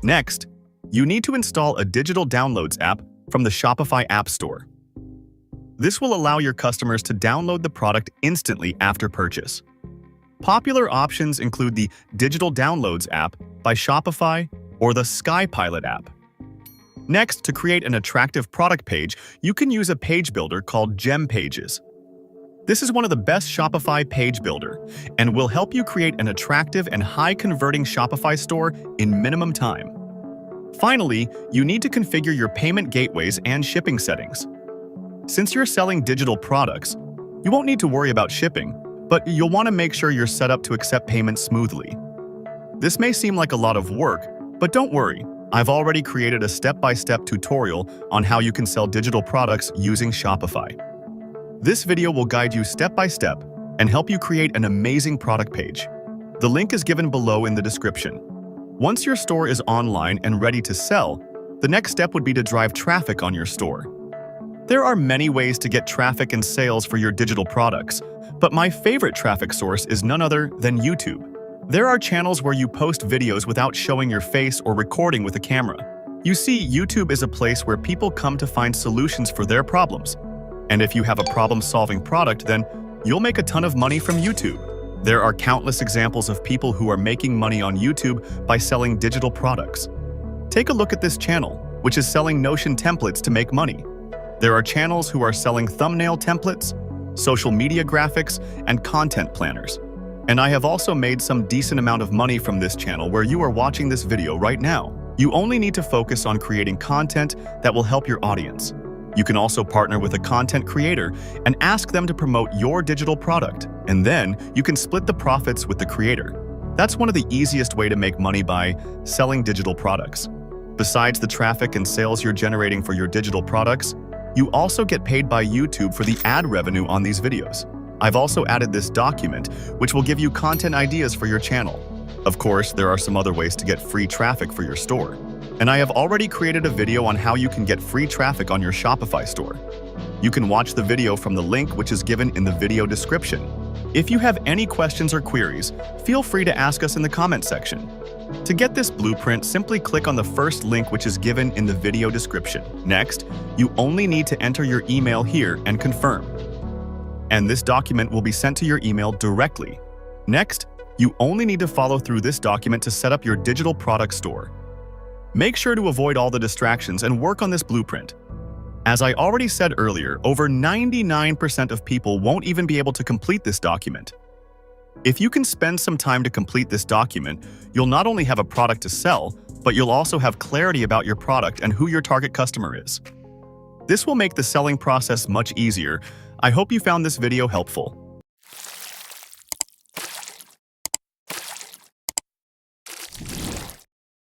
Next, you need to install a digital downloads app from the Shopify App Store. This will allow your customers to download the product instantly after purchase. Popular options include the Digital Downloads app by Shopify or the SkyPilot app. Next, to create an attractive product page, you can use a page builder called Gem Pages. This is one of the best Shopify page builder and will help you create an attractive and high-converting Shopify store in minimum time. Finally, you need to configure your payment gateways and shipping settings. Since you're selling digital products, you won't need to worry about shipping, but you'll want to make sure you're set up to accept payments smoothly. This may seem like a lot of work, but don't worry. I've already created a step-by-step tutorial on how you can sell digital products using Shopify. This video will guide you step-by-step and help you create an amazing product page. The link is given below in the description. Once your store is online and ready to sell, the next step would be to drive traffic on your store. There are many ways to get traffic and sales for your digital products, but my favorite traffic source is none other than YouTube. There are channels where you post videos without showing your face or recording with a camera. You see, YouTube is a place where people come to find solutions for their problems. And if you have a problem-solving product, then you'll make a ton of money from YouTube. There are countless examples of people who are making money on YouTube by selling digital products. Take a look at this channel, which is selling Notion templates to make money. There are channels who are selling thumbnail templates, social media graphics, and content planners. And I have also made some decent amount of money from this channel where you are watching this video right now. You only need to focus on creating content that will help your audience. You can also partner with a content creator and ask them to promote your digital product, and then you can split the profits with the creator. That's one of the easiest way to make money by selling digital products. Besides the traffic and sales you're generating for your digital products, you also get paid by YouTube for the ad revenue on these videos. I've also added this document, which will give you content ideas for your channel. Of course, there are some other ways to get free traffic for your store. And I have already created a video on how you can get free traffic on your Shopify store. You can watch the video from the link which is given in the video description. If you have any questions or queries, feel free to ask us in the comment section. To get this blueprint, simply click on the first link which is given in the video description. Next, you only need to enter your email here and confirm. And this document will be sent to your email directly. Next, you only need to follow through this document to set up your digital product store. Make sure to avoid all the distractions and work on this blueprint. As I already said earlier, over 99% of people won't even be able to complete this document. If you can spend some time to complete this document, you'll not only have a product to sell, but you'll also have clarity about your product and who your target customer is. This will make the selling process much easier. I hope you found this video helpful.